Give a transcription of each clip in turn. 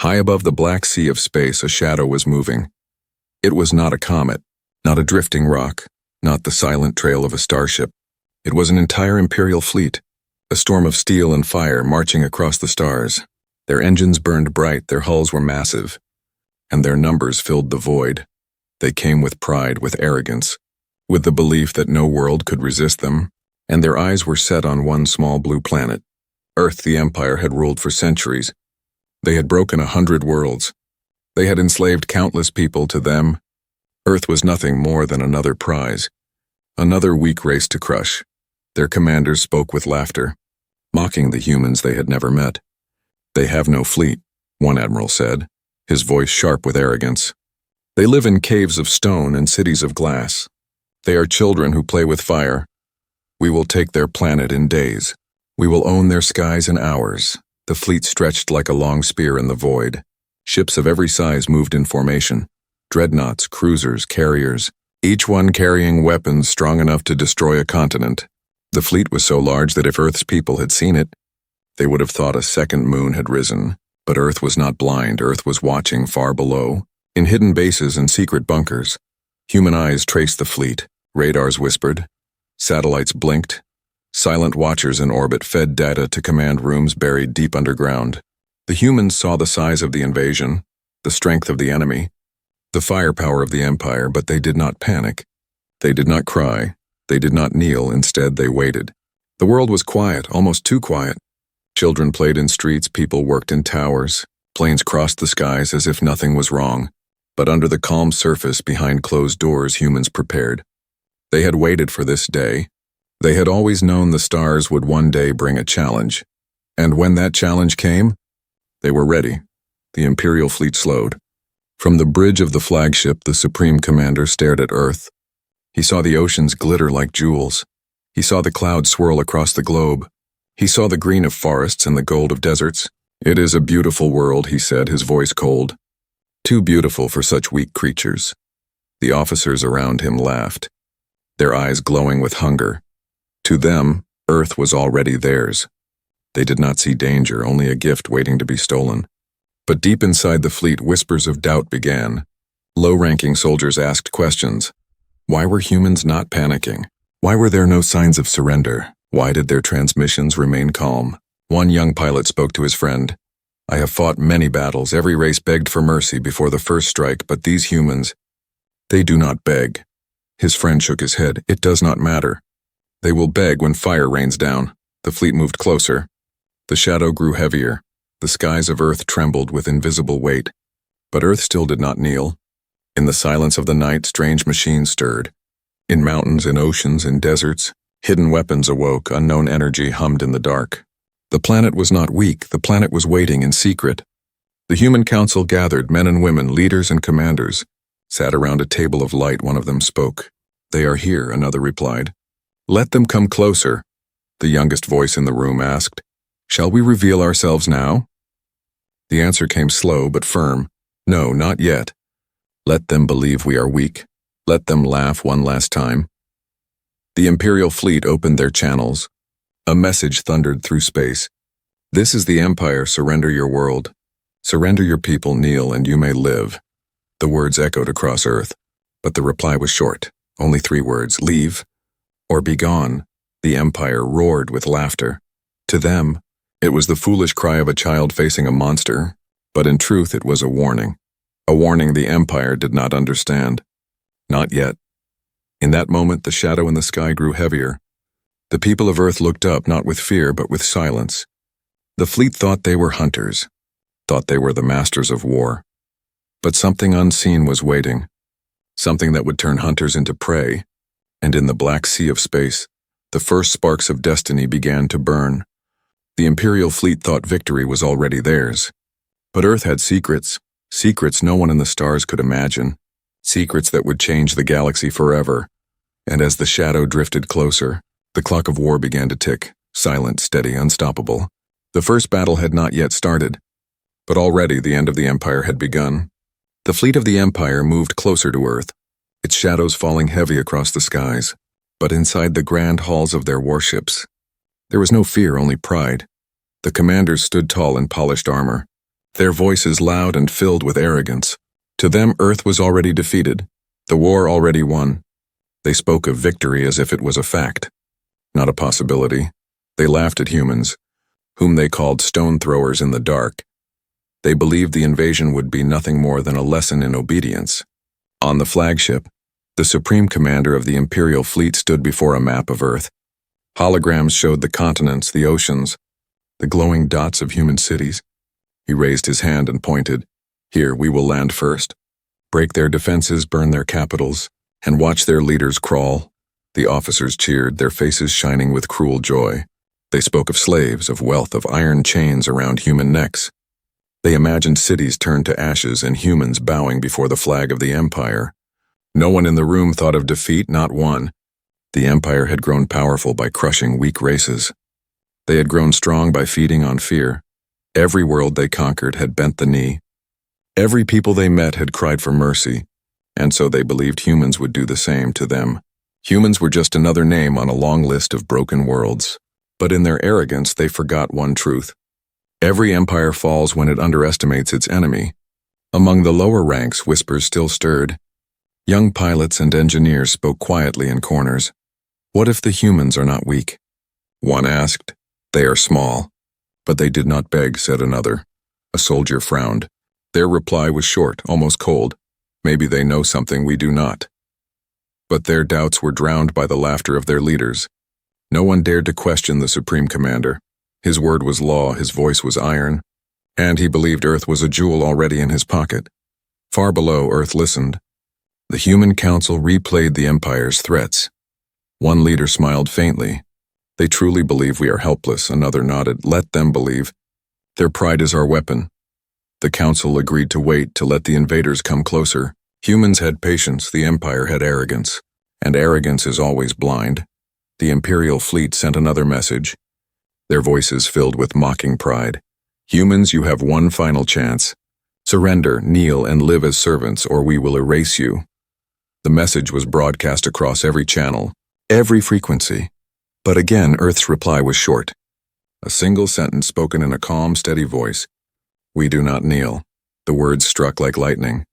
High above the black sea of space, a shadow was moving. It was not a comet, not a drifting rock, not the silent trail of a starship. It was an entire Imperial Fleet, a storm of steel and fire marching across the stars. Their engines burned bright, their hulls were massive, and their numbers filled the void. They came with pride, with arrogance, with the belief that no world could resist them, and their eyes were set on one small blue planet. Earth, the Empire, had ruled for centuries. They had broken 100 worlds. They had enslaved countless people. To them, Earth was nothing more than another prize, another weak race to crush. Their commanders spoke with laughter, mocking the humans they had never met. "They have no fleet," one admiral said, his voice sharp with arrogance. "They live in caves of stone and cities of glass. They are children who play with fire. We will take their planet in days. We will own their skies in hours." The fleet stretched like a long spear in the void. Ships of every size moved in formation. Dreadnoughts, cruisers, carriers, each one carrying weapons strong enough to destroy a continent. The fleet was so large that if Earth's people had seen it, they would have thought a second moon had risen. But Earth was not blind. Earth was watching far below, in hidden bases and secret bunkers. Human eyes traced the fleet. Radars whispered. Satellites blinked. Silent watchers in orbit fed data to command rooms buried deep underground. The humans saw the size of the invasion, the strength of the enemy, the firepower of the Empire, but they did not panic. They did not cry. They did not kneel. Instead, they waited. The world was quiet, almost too quiet. Children played in streets, people worked in towers, planes crossed the skies as if nothing was wrong. But under the calm surface, behind closed doors, humans prepared. They had waited for this day. They had always known the stars would one day bring a challenge. And when that challenge came, they were ready. The Imperial Fleet slowed. From the bridge of the flagship, the Supreme Commander stared at Earth. He saw the oceans glitter like jewels. He saw the clouds swirl across the globe. He saw the green of forests and the gold of deserts. "It is a beautiful world," he said, his voice cold. "Too beautiful for such weak creatures." The officers around him laughed, their eyes glowing with hunger. To them, Earth was already theirs. They did not see danger, only a gift waiting to be stolen. But deep inside the fleet, whispers of doubt began. Low-ranking soldiers asked questions. Why were humans not panicking? Why were there no signs of surrender? Why did their transmissions remain calm? One young pilot spoke to his friend. "I have fought many battles. Every race begged for mercy before the first strike, but these humans, they do not beg." His friend shook his head. "It does not matter. They will beg when fire rains down." The fleet moved closer. The shadow grew heavier. The skies of Earth trembled with invisible weight. But Earth still did not kneel. In the silence of the night, strange machines stirred. In mountains, in oceans, in deserts, hidden weapons awoke, unknown energy hummed in the dark. The planet was not weak. The planet was waiting in secret. The human council gathered, men and women, leaders and commanders, sat around a table of light. One of them spoke. "They are here," another replied. "Let them come closer," the youngest voice in the room asked. "Shall we reveal ourselves now?" The answer came slow but firm. "No, not yet. Let them believe we are weak. Let them laugh one last time." The Imperial Fleet opened their channels. A message thundered through space. "This is the Empire. Surrender your world. Surrender your people, kneel, and you may live." The words echoed across Earth, but the reply was short. Only 3 words: leave or be gone. The Empire roared with laughter. To them, it was the foolish cry of a child facing a monster, but in truth it was a warning. A warning the Empire did not understand. Not yet. In that moment, the shadow in the sky grew heavier. The people of Earth looked up, not with fear, but with silence. The fleet thought they were hunters, thought they were the masters of war. But something unseen was waiting, something that would turn hunters into prey. And in the black sea of space, the first sparks of destiny began to burn. The Imperial Fleet thought victory was already theirs. But Earth had secrets, secrets no one in the stars could imagine, secrets that would change the galaxy forever. And as the shadow drifted closer, the clock of war began to tick, silent, steady, unstoppable. The first battle had not yet started, but already the end of the Empire had begun. The fleet of the Empire moved closer to Earth, its shadows falling heavy across the skies. But inside the grand halls of their warships, there was no fear, only pride. The commanders stood tall in polished armor. their voices loud and filled with arrogance. To them, Earth was already defeated, the war already won. They spoke of victory as if it was a fact, not a possibility. They laughed at humans, whom they called stone throwers in the dark. They believed the invasion would be nothing more than a lesson in obedience. On the flagship, the supreme commander of the Imperial Fleet stood before a map of Earth. Holograms showed the continents, the oceans, the glowing dots of human cities. He raised his hand and pointed. Here, we will land first. Break their defenses, burn their capitals, and watch their leaders crawl. The officers cheered, their faces shining with cruel joy. They spoke of slaves, of wealth, of iron chains around human necks. They imagined cities turned to ashes and humans bowing before the flag of the Empire. No one in the room thought of defeat, not one. The Empire had grown powerful by crushing weak races. They had grown strong by feeding on fear. Every world they conquered had bent the knee. Every people they met had cried for mercy, and so they believed humans would do the same to them. Humans were just another name on a long list of broken worlds. But in their arrogance, they forgot one truth. Every empire falls when it underestimates its enemy. Among the lower ranks, whispers still stirred. Young pilots and engineers spoke quietly in corners. What if the humans are not weak? One asked. They are small. But they did not beg, said another. A soldier frowned. Their reply was short, almost cold. Maybe they know something we do not. But their doubts were drowned by the laughter of their leaders. No one dared to question the Supreme Commander. His word was law, his voice was iron, and he believed Earth was a jewel already in his pocket. Far below, Earth listened. The Human Council replayed the Empire's threats. One leader smiled faintly. They truly believe we are helpless, another nodded. Let them believe. Their pride is our weapon. The Council agreed to wait to let the invaders come closer. Humans had patience, the Empire had arrogance, and arrogance is always blind. The Imperial Fleet sent another message, their voices filled with mocking pride. Humans, you have one final chance. Surrender, kneel, and live as servants, or we will erase you. The message was broadcast across every channel, every frequency. But again, Earth's reply was short. A single sentence spoken in a calm, steady voice. We do not kneel. The words struck like lightning.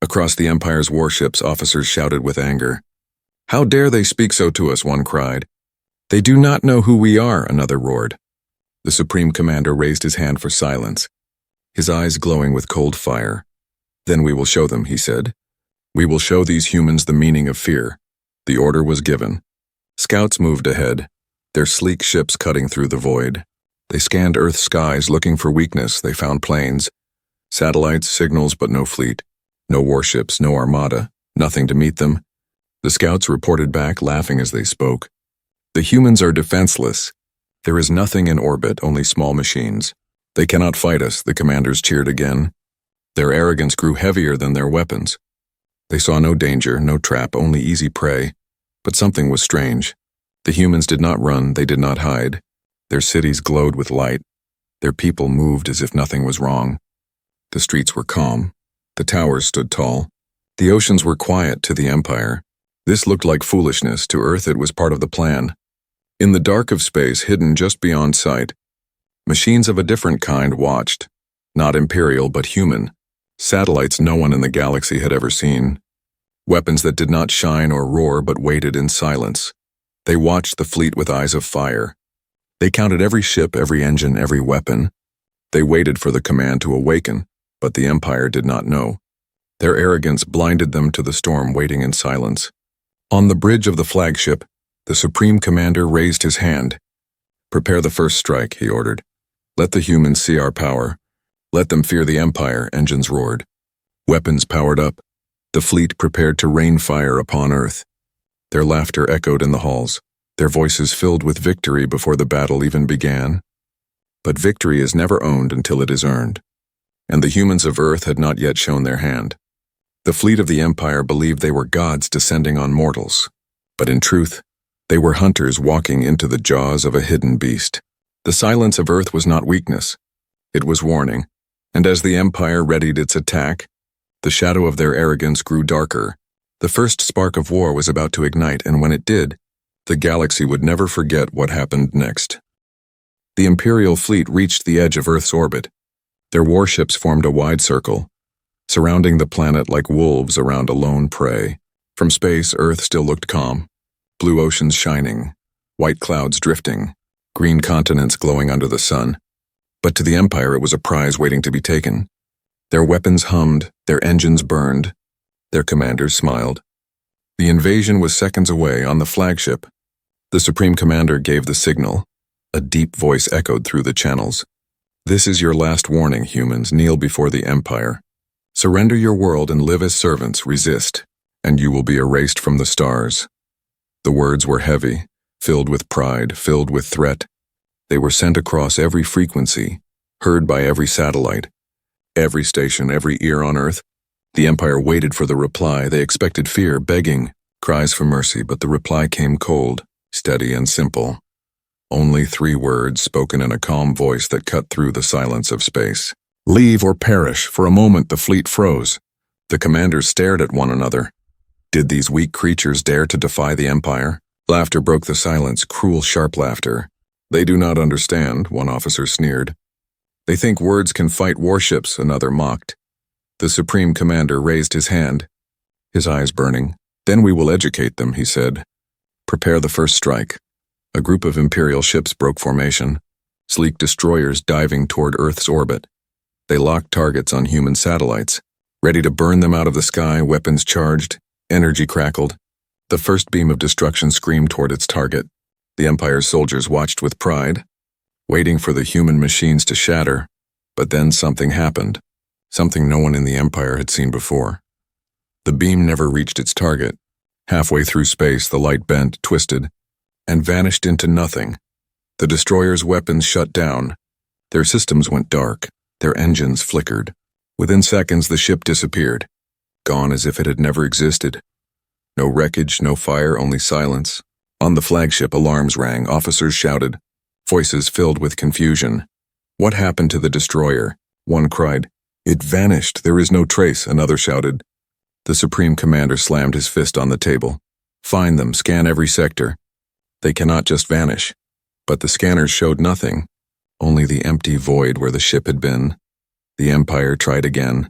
Across the Empire's warships, officers shouted with anger. How dare they speak so to us, one cried. They do not know who we are, another roared. The Supreme Commander raised his hand for silence, his eyes glowing with cold fire. Then we will show them, he said. We will show these humans the meaning of fear. The order was given. Scouts moved ahead, their sleek ships cutting through the void. They scanned Earth's skies looking for weakness. They found planes, satellites, signals, but no fleet. No warships, no armada, nothing to meet them. The scouts reported back, laughing as they spoke. The humans are defenseless. There is nothing in orbit, only small machines. They cannot fight us, the commanders cheered again. Their arrogance grew heavier than their weapons. They saw no danger, no trap, only easy prey. But something was strange. The humans did not run, they did not hide. Their cities glowed with light. Their people moved as if nothing was wrong. The streets were calm. The towers stood tall. The oceans were quiet to the Empire. This looked like foolishness. To Earth, it was part of the plan. In the dark of space, hidden just beyond sight, machines of a different kind watched. Not Imperial, but human. Satellites no one in the galaxy had ever seen. Weapons that did not shine or roar, but waited in silence. They watched the fleet with eyes of fire. They counted every ship, every engine, every weapon. They waited for the command to awaken, but the Empire did not know. Their arrogance blinded them to the storm waiting in silence. On the bridge of the flagship, the Supreme Commander raised his hand. Prepare the first strike, he ordered. Let the humans see our power. Let them fear the Empire, engines roared. Weapons powered up. The fleet prepared to rain fire upon Earth. Their laughter echoed in the halls, their voices filled with victory before the battle even began. But victory is never owned until it is earned. And the humans of Earth had not yet shown their hand. The fleet of the Empire believed they were gods descending on mortals. But in truth, they were hunters walking into the jaws of a hidden beast. The silence of Earth was not weakness. It was warning. And as the Empire readied its attack, the shadow of their arrogance grew darker. The first spark of war was about to ignite, and when it did, the galaxy would never forget what happened next. The Imperial Fleet reached the edge of Earth's orbit. Their warships formed a wide circle, surrounding the planet like wolves around a lone prey. From space, Earth still looked calm. Blue oceans shining, white clouds drifting, green continents glowing under the sun. But to the Empire it was a prize waiting to be taken. Their weapons hummed, their engines burned, their commanders smiled. The invasion was seconds away on the flagship. The Supreme Commander gave the signal. A deep voice echoed through the channels. "This is your last warning, humans. Kneel before the Empire. Surrender your world and live as servants. Resist, and you will be erased from the stars." The words were heavy, filled with pride, filled with threat. They were sent across every frequency, heard by every satellite, every station, every ear on Earth. The Empire waited for the reply. They expected fear, begging, cries for mercy, but the reply came cold, steady and simple. Only 3 words spoken in a calm voice that cut through the silence of space. "Leave or perish." For a moment the fleet froze. The commanders stared at one another. Did these weak creatures dare to defy the Empire? Laughter broke the silence, cruel, sharp laughter. "They do not understand," one officer sneered. "They think words can fight warships," another mocked. The Supreme Commander raised his hand, his eyes burning. "Then we will educate them," he said. "Prepare the first strike." A group of Imperial ships broke formation, sleek destroyers diving toward Earth's orbit. They locked targets on human satellites, ready to burn them out of the sky, weapons charged, energy crackled. The first beam of destruction screamed toward its target. The Empire's soldiers watched with pride, waiting for the human machines to shatter. But then something happened, something no one in the Empire had seen before. The beam never reached its target. Halfway through space, the light bent, twisted, and vanished into nothing. The destroyer's weapons shut down. Their systems went dark. Their engines flickered. Within seconds, the ship disappeared, gone as if it had never existed. No wreckage, no fire, only silence. On the flagship, alarms rang. Officers shouted, voices filled with confusion. "What happened to the destroyer?" One cried. "It vanished. There is no trace," another shouted. The Supreme Commander slammed his fist on the table. "Find them. Scan every sector. They cannot just vanish." But the scanners showed nothing, only the empty void where the ship had been. The Empire tried again.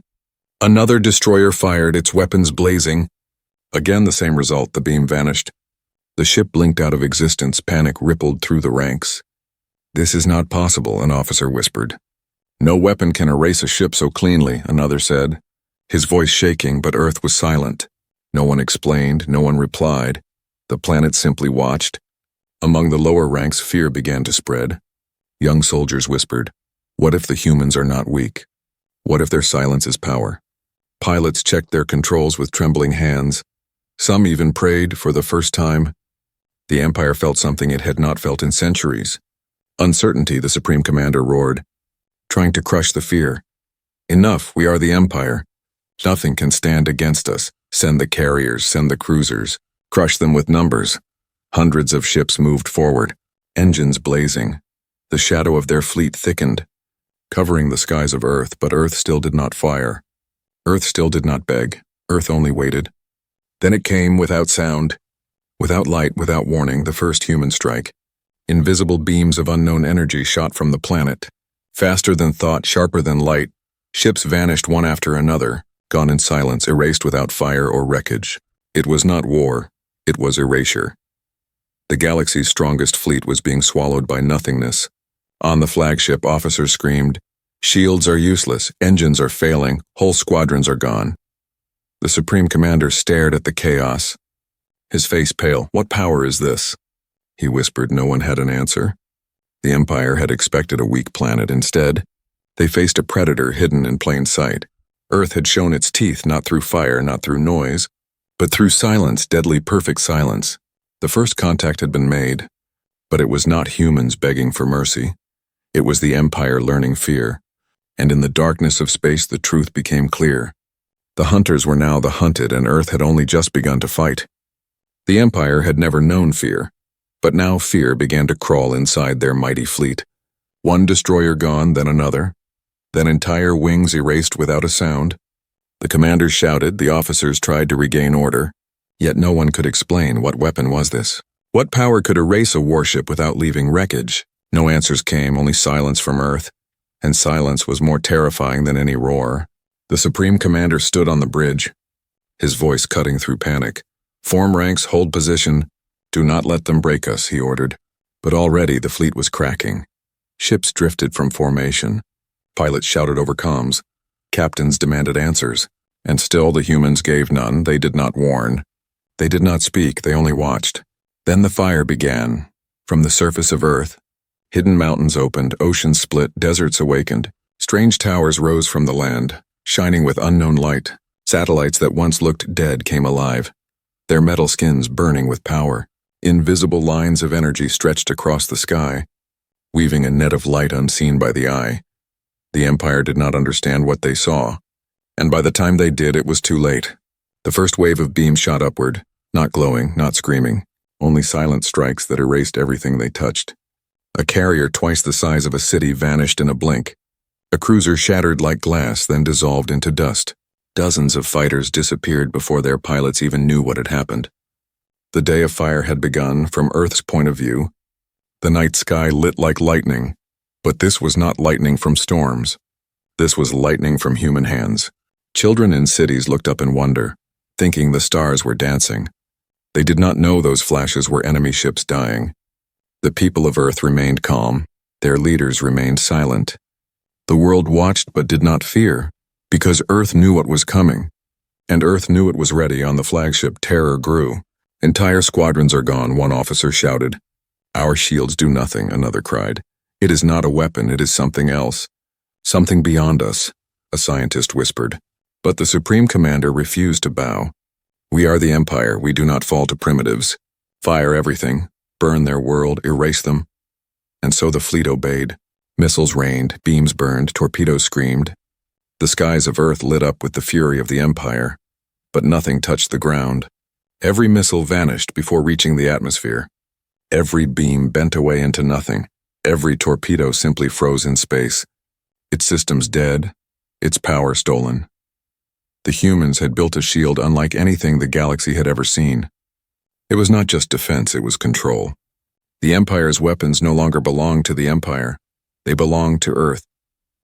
Another destroyer fired, its weapons blazing. Again the same result, the beam vanished. The ship blinked out of existence, panic rippled through the ranks. "This is not possible," an officer whispered. "No weapon can erase a ship so cleanly," another said, his voice shaking, but Earth was silent. No one explained, no one replied. The planet simply watched. Among the lower ranks, fear began to spread. Young soldiers whispered, "What if the humans are not weak? What if their silence is power?" Pilots checked their controls with trembling hands. Some even prayed for the first time. The Empire felt something it had not felt in centuries. Uncertainty, the Supreme Commander roared, trying to crush the fear. "Enough, we are the Empire. Nothing can stand against us. Send the carriers, send the cruisers. Crush them with numbers." Hundreds of ships moved forward, engines blazing. The shadow of their fleet thickened, covering the skies of Earth, but Earth still did not fire. Earth still did not beg. Earth only waited. Then it came, without sound, without light, without warning, the first human strike. Invisible beams of unknown energy shot from the planet. Faster than thought, sharper than light, ships vanished one after another, gone in silence, erased without fire or wreckage. It was not war, it was erasure. The galaxy's strongest fleet was being swallowed by nothingness. On the flagship, officers screamed, "Shields are useless, engines are failing, whole squadrons are gone." The Supreme Commander stared at the chaos, his face pale. "What power is this?" He whispered. No one had an answer. The Empire had expected a weak planet. Instead, they faced a predator hidden in plain sight. Earth had shown its teeth, not through fire, not through noise, but through silence, deadly perfect silence. The first contact had been made, but it was not humans begging for mercy. It was the Empire learning fear. And in the darkness of space, the truth became clear. The hunters were now the hunted, and Earth had only just begun to fight. The Empire had never known fear, but now fear began to crawl inside their mighty fleet. One destroyer gone, then another, then entire wings erased without a sound. The commanders shouted, the officers tried to regain order. Yet no one could explain what weapon was this. What power could erase a warship without leaving wreckage? No answers came, only silence from Earth. and silence was more terrifying than any roar. The Supreme Commander stood on the bridge, his voice cutting through panic. "Form ranks, hold position. Do not let them break us," he ordered. But already the fleet was cracking. Ships drifted from formation. Pilots shouted over comms. Captains demanded answers. And still the humans gave none. They did not warn. They did not speak, they only watched. Then the fire began. From the surface of Earth, hidden mountains opened, oceans split, deserts awakened. Strange towers rose from the land, shining with unknown light. Satellites that once looked dead came alive, their metal skins burning with power. Invisible lines of energy stretched across the sky, weaving a net of light unseen by the eye. The Empire did not understand what they saw, and by the time they did, it was too late. The first wave of beams shot upward, not glowing, not screaming, only silent strikes that erased everything they touched. A carrier twice the size of a city vanished in a blink. A cruiser shattered like glass, then dissolved into dust. Dozens of fighters disappeared before their pilots even knew what had happened. The day of fire had begun from Earth's point of view. The night sky lit like lightning, but this was not lightning from storms. This was lightning from human hands. Children in cities looked up in wonder, thinking the stars were dancing. They did not know those flashes were enemy ships dying. The people of Earth remained calm. Their leaders remained silent. The world watched but did not fear, because Earth knew what was coming. And Earth knew it was ready. On the flagship, terror grew. "Entire squadrons are gone," one officer shouted. "Our shields do nothing," another cried. "It is not a weapon, it is something else. Something beyond us," a scientist whispered. But the Supreme Commander refused to bow. "We are the Empire, we do not fall to primitives. Fire everything, burn their world, erase them." And so the fleet obeyed. Missiles rained, beams burned, torpedoes screamed. The skies of Earth lit up with the fury of the Empire, but nothing touched the ground. Every missile vanished before reaching the atmosphere. Every beam bent away into nothing. Every torpedo simply froze in space. Its systems dead, its power stolen. The humans had built a shield unlike anything the galaxy had ever seen. It was not just defense, it was control. The Empire's weapons no longer belonged to the Empire. They belonged to Earth.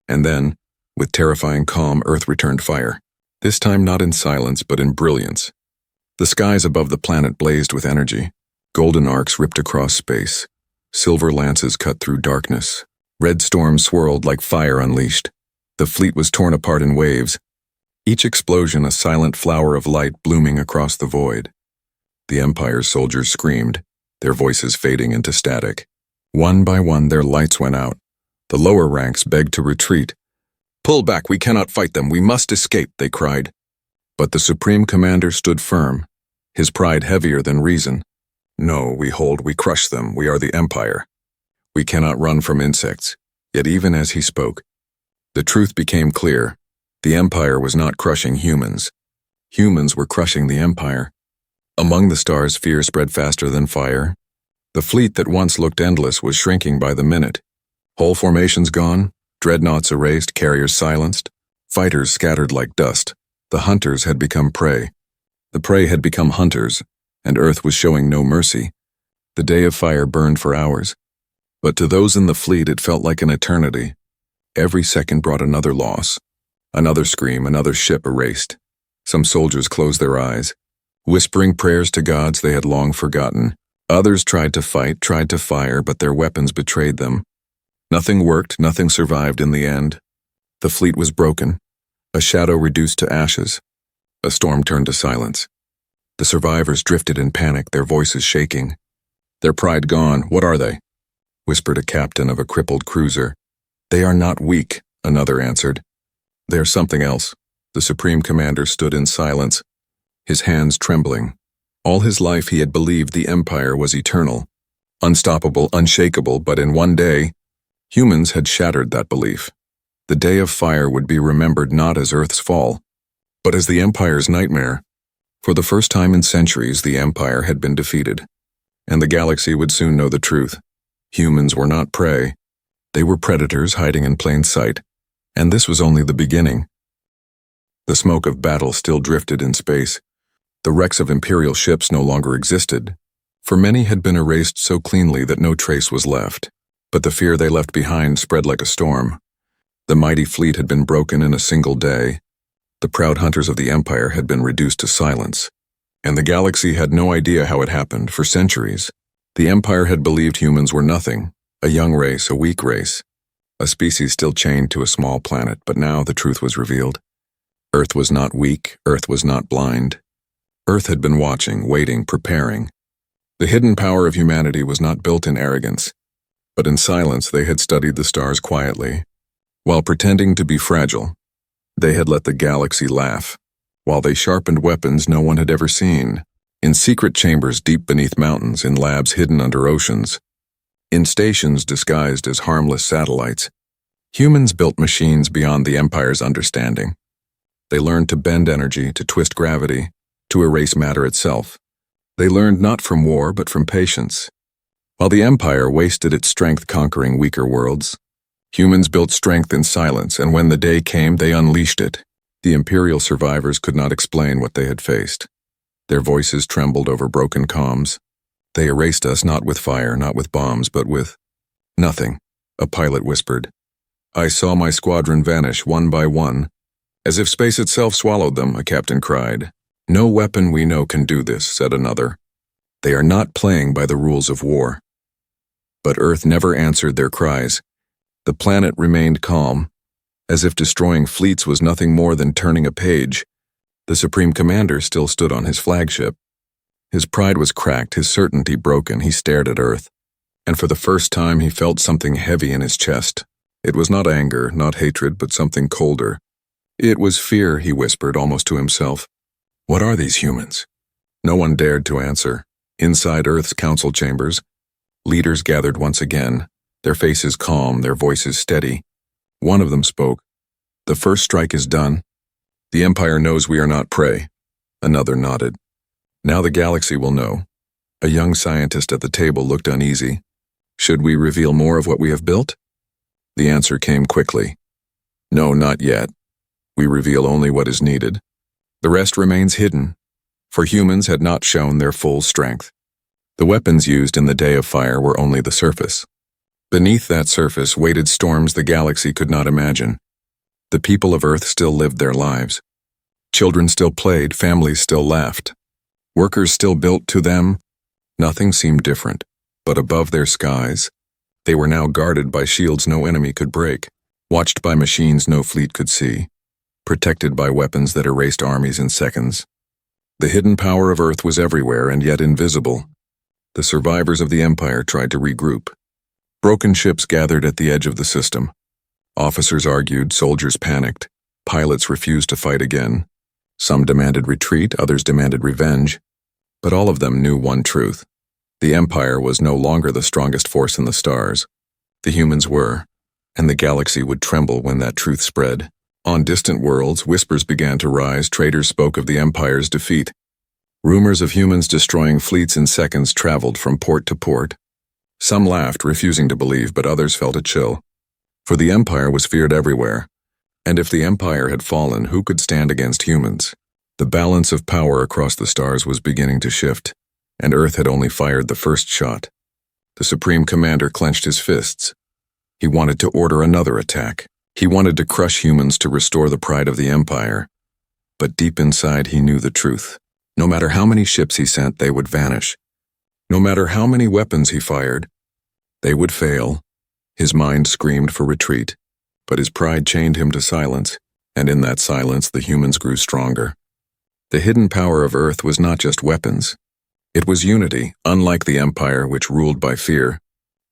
And then, with terrifying calm, Earth returned fire. This time not in silence, but in brilliance. The skies above the planet blazed with energy. Golden arcs ripped across space. Silver lances cut through darkness. Red storms swirled like fire unleashed. The fleet was torn apart in waves. Each explosion a silent flower of light blooming across the void. The Empire's soldiers screamed, their voices fading into static. One by one their lights went out. The lower ranks begged to retreat. "Pull back, we cannot fight them, we must escape," they cried. But the Supreme Commander stood firm, his pride heavier than reason. "No, we hold, we crush them, we are the Empire. We cannot run from insects." Yet even as he spoke, the truth became clear. The Empire was not crushing humans. Humans were crushing the Empire. Among the stars, fear spread faster than fire. The fleet that once looked endless was shrinking by the minute. Whole formations gone, dreadnoughts erased, carriers silenced, fighters scattered like dust. The hunters had become prey. The prey had become hunters, and Earth was showing no mercy. The day of fire burned for hours. But to those in the fleet it felt like an eternity. Every second brought another loss. Another scream, another ship erased. Some soldiers closed their eyes, whispering prayers to gods they had long forgotten. Others tried to fight, tried to fire, but their weapons betrayed them. Nothing worked, nothing survived in the end. The fleet was broken, a shadow reduced to ashes. A storm turned to silence. The survivors drifted in panic, their voices shaking. "Their pride gone, what are they?" whispered a captain of a crippled cruiser. "They are not weak," another answered. "They are something else." The Supreme Commander stood in silence, his hands trembling. All his life he had believed the Empire was eternal, unstoppable, unshakable, but in one day, humans had shattered that belief. The day of fire would be remembered not as Earth's fall, but as the Empire's nightmare. For the first time in centuries, the Empire had been defeated, and the galaxy would soon know the truth. Humans were not prey. They were predators hiding in plain sight, and this was only the beginning. The smoke of battle still drifted in space. The wrecks of Imperial ships no longer existed, for many had been erased so cleanly that no trace was left. But the fear they left behind spread like a storm. The mighty fleet had been broken in a single day. The proud hunters of the Empire had been reduced to silence. And the galaxy had no idea how it happened. For centuries, the Empire had believed humans were nothing, a young race, a weak race, a species still chained to a small planet. But now the truth was revealed. Earth was not weak, Earth was not blind. Earth had been watching, waiting, preparing. The hidden power of humanity was not built in arrogance, but in silence. They had studied the stars quietly. While pretending to be fragile, they had let the galaxy laugh, while they sharpened weapons no one had ever seen, in secret chambers deep beneath mountains, in labs hidden under oceans, in stations disguised as harmless satellites. Humans built machines beyond the Empire's understanding. They learned to bend energy, to twist gravity, to erase matter itself. They learned not from war, but from patience. While the Empire wasted its strength conquering weaker worlds, humans built strength in silence, and when the day came, they unleashed it. The Imperial survivors could not explain what they had faced. Their voices trembled over broken comms. They erased us not with fire, not with bombs, but with nothing, a pilot whispered. I saw my squadron vanish one by one. As if space itself swallowed them, a captain cried. No weapon we know can do this, said another. They are not playing by the rules of war. But Earth never answered their cries. The planet remained calm, as if destroying fleets was nothing more than turning a page. The Supreme Commander still stood on his flagship. His pride was cracked, his certainty broken. He stared at Earth, and for the first time he felt something heavy in his chest. It was not anger, not hatred, but something colder. It was fear, he whispered, almost to himself. What are these humans? No one dared to answer. Inside Earth's council chambers, leaders gathered once again, their faces calm, their voices steady. One of them spoke. The first strike is done. The Empire knows we are not prey. Another nodded. Now the galaxy will know. A young scientist at the table looked uneasy. Should we reveal more of what we have built? The answer came quickly. No, not yet. We reveal only what is needed. The rest remains hidden, for humans had not shown their full strength. The weapons used in the Day of Fire were only the surface. Beneath that surface waited storms the galaxy could not imagine. The people of Earth still lived their lives. Children still played, families still laughed. Workers still built. To them, nothing seemed different, but above their skies, they were now guarded by shields no enemy could break, watched by machines no fleet could see, protected by weapons that erased armies in seconds. The hidden power of Earth was everywhere and yet invisible. The survivors of the Empire tried to regroup. Broken ships gathered at the edge of the system. Officers argued, soldiers panicked, pilots refused to fight again. Some demanded retreat, others demanded revenge. But all of them knew one truth. The Empire was no longer the strongest force in the stars. The humans were, and the galaxy would tremble when that truth spread. On distant worlds, whispers began to rise. Traders spoke of the Empire's defeat. Rumors of humans destroying fleets in seconds traveled from port to port. Some laughed, refusing to believe, but others felt a chill. For the Empire was feared everywhere. And if the Empire had fallen, who could stand against humans? The balance of power across the stars was beginning to shift, and Earth had only fired the first shot. The Supreme Commander clenched his fists. He wanted to order another attack. He wanted to crush humans to restore the pride of the Empire. But deep inside he knew the truth. No matter how many ships he sent, they would vanish. No matter how many weapons he fired, they would fail. His mind screamed for retreat, but his pride chained him to silence, and in that silence the humans grew stronger. The hidden power of Earth was not just weapons. It was unity, unlike the Empire, which ruled by fear.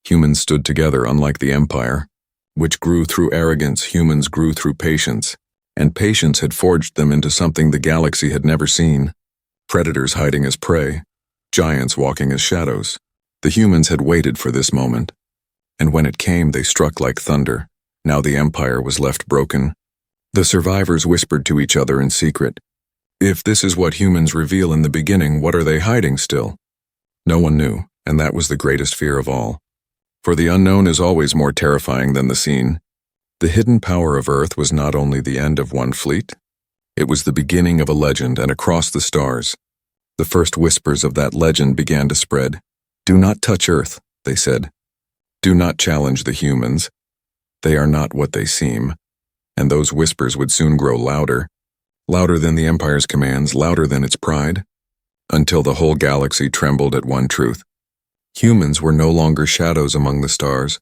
Humans stood together, unlike the Empire, which grew through arrogance. Humans grew through patience, and patience had forged them into something the galaxy had never seen. Predators hiding as prey, giants walking as shadows. The humans had waited for this moment, and when it came they struck like thunder. Now the Empire was left broken. The survivors whispered to each other in secret. If this is what humans reveal in the beginning, what are they hiding still? No one knew, and that was the greatest fear of all. For the unknown is always more terrifying than the seen. The hidden power of Earth was not only the end of one fleet, it was the beginning of a legend, and across the stars, the first whispers of that legend began to spread. Do not touch Earth, they said. Do not challenge the humans. They are not what they seem. And those whispers would soon grow louder, louder than the Empire's commands, louder than its pride, until the whole galaxy trembled at one truth. Humans were no longer shadows among the stars.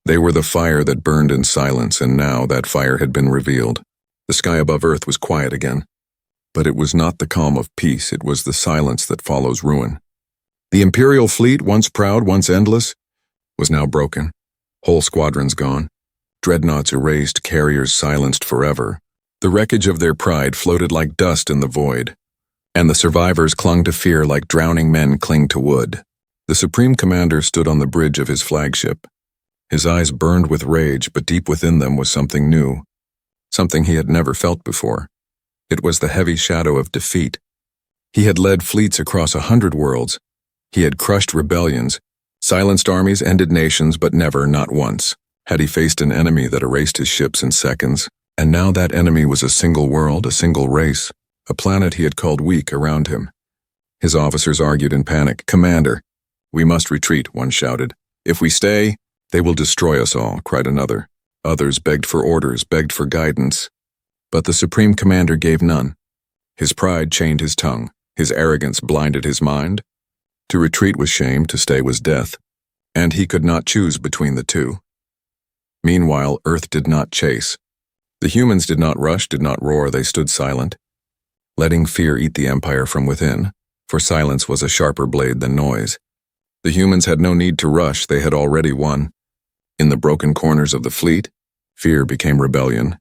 They were the fire that burned in silence, and now that fire had been revealed. The sky above Earth was quiet again. But it was not the calm of peace, it was the silence that follows ruin. The Imperial Fleet, once proud, once endless, was now broken. Whole squadrons gone. Dreadnoughts erased, carriers silenced forever. The wreckage of their pride floated like dust in the void, and the survivors clung to fear like drowning men cling to wood. The Supreme Commander stood on the bridge of his flagship. His eyes burned with rage, but deep within them was something new, something he had never felt before. It was the heavy shadow of defeat. He had led fleets across 100 worlds. He had crushed rebellions, silenced armies, ended nations, but never, not once, had he faced an enemy that erased his ships in seconds. And now that enemy was a single world, a single race, a planet he had called weak around him. His officers argued in panic. "Commander, we must retreat," one shouted. "If we stay, they will destroy us all," cried another. Others begged for orders, begged for guidance. But the Supreme Commander gave none. His pride chained his tongue. His arrogance blinded his mind. To retreat was shame, to stay was death. And he could not choose between the two. Meanwhile, Earth did not chase. The humans did not rush, did not roar, they stood silent, letting fear eat the Empire from within, for silence was a sharper blade than noise. The humans had no need to rush, they had already won. In the broken corners of the fleet, fear became rebellion.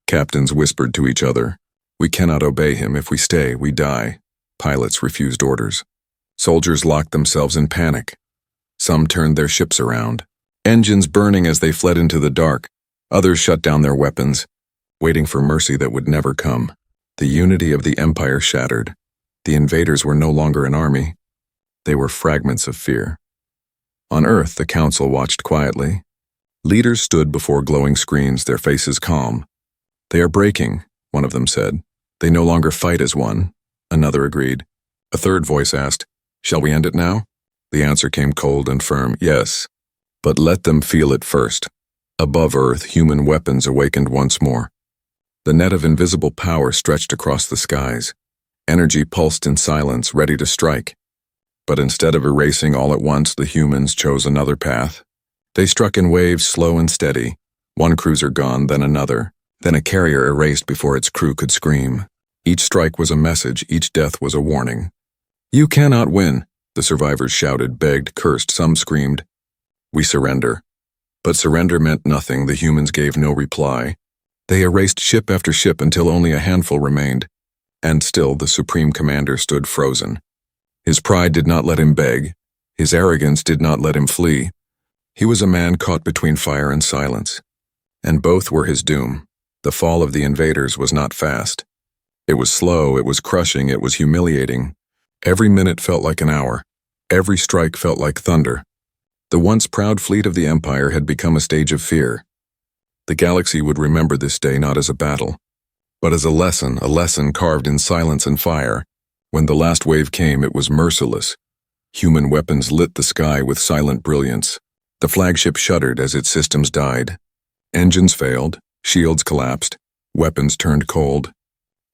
Captains whispered to each other, "We cannot obey him. If we stay, we die." Pilots refused orders. Soldiers locked themselves in panic. Some turned their ships around, engines burning as they fled into the dark. Others shut down their weapons, waiting for mercy that would never come. The unity of the Empire shattered. The invaders were no longer an army. They were fragments of fear. On Earth, the Council watched quietly. Leaders stood before glowing screens, their faces calm. "They are breaking," one of them said. "They no longer fight as one," another agreed. A third voice asked, "Shall we end it now?" The answer came cold and firm, "Yes, but let them feel it first." Above Earth, human weapons awakened once more. The net of invisible power stretched across the skies. Energy pulsed in silence, ready to strike. But instead of erasing all at once, the humans chose another path. They struck in waves, slow and steady. One cruiser gone, then another. Then a carrier erased before its crew could scream. Each strike was a message, each death was a warning. "You cannot win," the survivors shouted, begged, cursed, some screamed. "We surrender." But surrender meant nothing, the humans gave no reply. They erased ship after ship until only a handful remained. And still the Supreme Commander stood frozen. His pride did not let him beg. His arrogance did not let him flee. He was a man caught between fire and silence. And both were his doom. The fall of the invaders was not fast. It was slow, it was crushing, it was humiliating. Every minute felt like an hour. Every strike felt like thunder. The once proud fleet of the Empire had become a stage of fear. The galaxy would remember this day not as a battle, but as a lesson carved in silence and fire. When the last wave came, it was merciless. Human weapons lit the sky with silent brilliance. The flagship shuddered as its systems died. Engines failed, shields collapsed, weapons turned cold.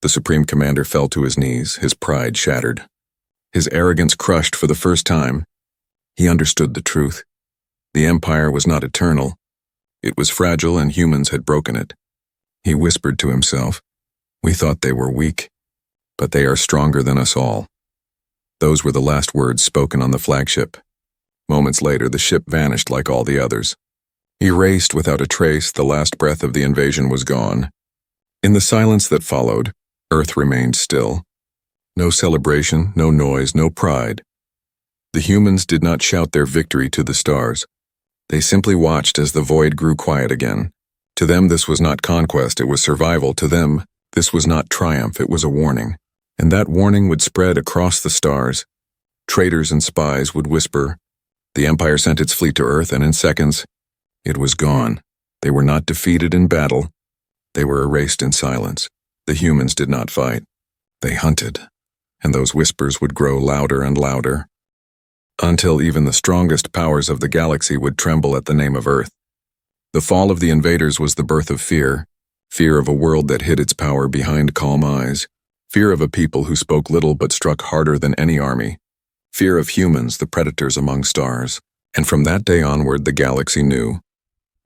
The Supreme Commander fell to his knees, his pride shattered. His arrogance crushed for the first time. He understood the truth. The Empire was not eternal. It was fragile and humans had broken it. He whispered to himself, "We thought they were weak, but they are stronger than us all." Those were the last words spoken on the flagship. Moments later, the ship vanished like all the others. Erased without a trace, the last breath of the invasion was gone. In the silence that followed, Earth remained still. No celebration, no noise, no pride. The humans did not shout their victory to the stars. They simply watched as the void grew quiet again. To them, this was not conquest, it was survival. To them, this was not triumph, it was a warning. And that warning would spread across the stars. Traitors and spies would whisper. The Empire sent its fleet to Earth, and in seconds, it was gone. They were not defeated in battle. They were erased in silence. The humans did not fight. They hunted. And those whispers would grow louder and louder, until even the strongest powers of the galaxy would tremble at the name of Earth. The fall of the invaders was the birth of fear, Fear of a world that hid its power behind calm eyes. Fear of a people who spoke little but struck harder than any army. Fear of humans, the predators among stars. And from that day onward, the galaxy knew.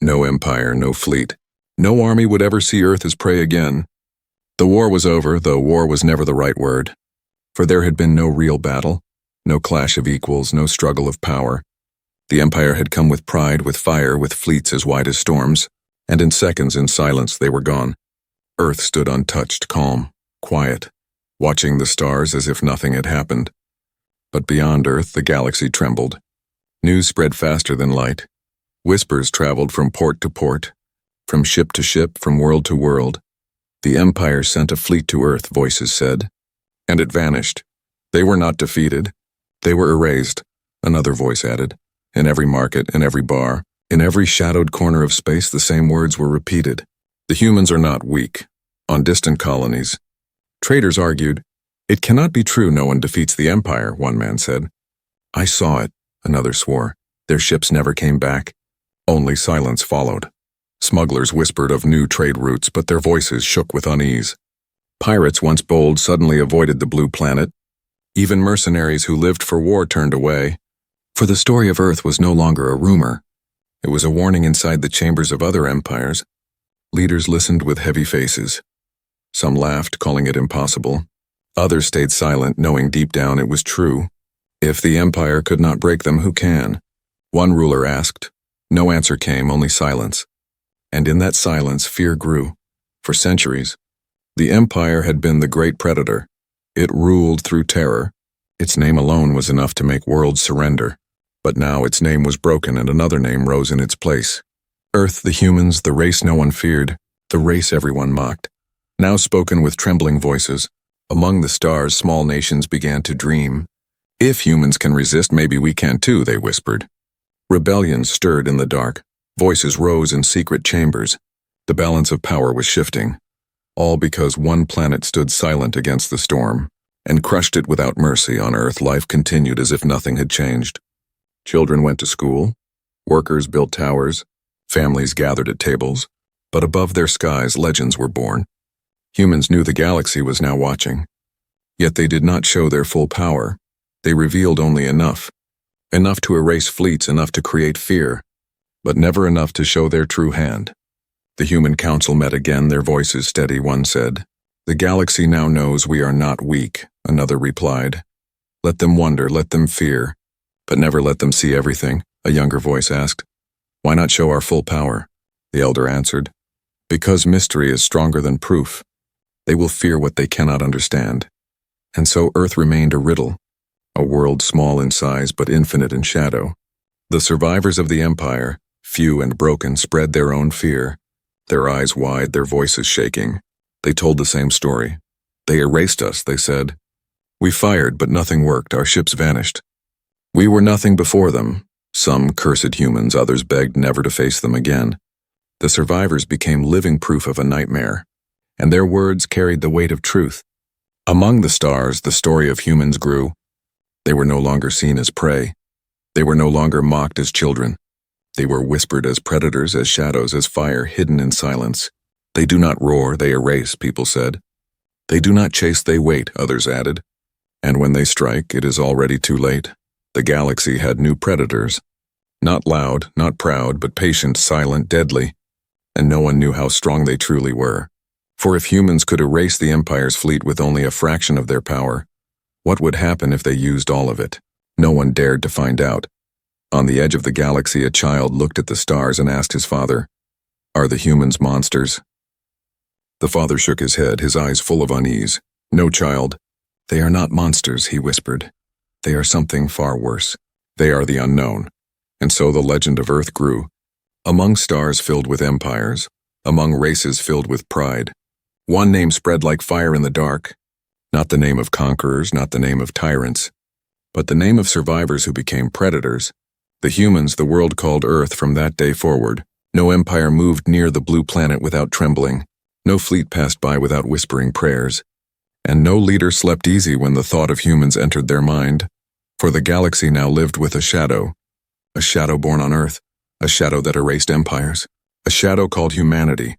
No empire, no fleet. No army would ever see Earth as prey again. The war was over, though war was never the right word. For there had been no real battle, no clash of equals, no struggle of power. The Empire had come with pride, with fire, with fleets as wide as storms, and in seconds, in silence, they were gone. Earth stood untouched, calm, quiet, watching the stars as if nothing had happened. But beyond Earth, the galaxy trembled. News spread faster than light. Whispers traveled from port to port, from ship to ship, from world to world. The Empire sent a fleet to Earth, voices said. And it vanished. They were not defeated. They were erased, another voice added. In every market, in every bar, in every shadowed corner of space, the same words were repeated. The humans are not weak. On distant colonies. Traders argued. It cannot be true no one defeats the Empire, one man said. I saw it, another swore. Their ships never came back. Only silence followed. Smugglers whispered of new trade routes, but their voices shook with unease. Pirates, once bold, suddenly avoided the blue planet. Even mercenaries who lived for war turned away. For the story of Earth was no longer a rumor. It was a warning inside the chambers of other empires. Leaders listened with heavy faces. Some laughed, calling it impossible. Others stayed silent, knowing deep down it was true. If the Empire could not break them, who can? One ruler asked. No answer came, only silence. And in that silence, fear grew. For centuries, the Empire had been the great predator. It ruled through terror. Its name alone was enough to make worlds surrender. But now its name was broken and another name rose in its place. Earth, the humans, the race no one feared, the race everyone mocked. Now spoken with trembling voices. Among the stars, small nations began to dream. If humans can resist, maybe we can too, they whispered. Rebellions stirred in the dark. Voices rose in secret chambers. The balance of power was shifting. All because one planet stood silent against the storm and crushed it without mercy. On Earth, life continued as if nothing had changed. Children went to school. Workers built towers. Families gathered at tables. But above their skies, legends were born. Humans knew the galaxy was now watching. Yet they did not show their full power. They revealed only enough. Enough to erase fleets, enough to create fear, but never enough to show their true hand. The human council met again, their voices steady. One said, "The galaxy now knows we are not weak," another replied. "Let them wonder, let them fear, but never let them see everything," a younger voice asked. "Why not show our full power?" The elder answered, "Because mystery is stronger than proof. They will fear what they cannot understand." And so Earth remained a riddle, a world small in size but infinite in shadow. The survivors of the Empire, few and broken, spread their own fear, their eyes wide, their voices shaking. They told the same story. "They erased us," they said. "We fired, but nothing worked. Our ships vanished. We were nothing before them." Some cursed humans, others begged never to face them again. The survivors became living proof of a nightmare, and their words carried the weight of truth. Among the stars, the story of humans grew. They were no longer seen as prey. They were no longer mocked as children. They were whispered as predators, as shadows, as fire hidden in silence. "They do not roar, they erase," people said. "They do not chase, they wait," others added. And when they strike, it is already too late. The galaxy had new predators. Not loud, not proud, but patient, silent, deadly. And no one knew how strong they truly were. For if humans could erase the Empire's fleet with only a fraction of their power, what would happen if they used all of it? No one dared to find out. On the edge of the galaxy, a child looked at the stars and asked his father, "Are the humans monsters?" The father shook his head, his eyes full of unease. "No, child. They are not monsters," he whispered. "They are something far worse. They are the unknown." And so the legend of Earth grew. Among stars filled with empires, among races filled with pride. One name spread like fire in the dark. Not the name of conquerors, not the name of tyrants, but the name of survivors who became predators. The humans the world called Earth from that day forward. No empire moved near the blue planet without trembling. No fleet passed by without whispering prayers. And no leader slept easy when the thought of humans entered their mind. For the galaxy now lived with a shadow born on Earth, a shadow that erased empires, a shadow called humanity,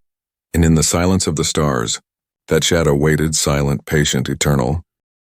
And in the silence of the stars, that shadow waited, silent, patient, eternal,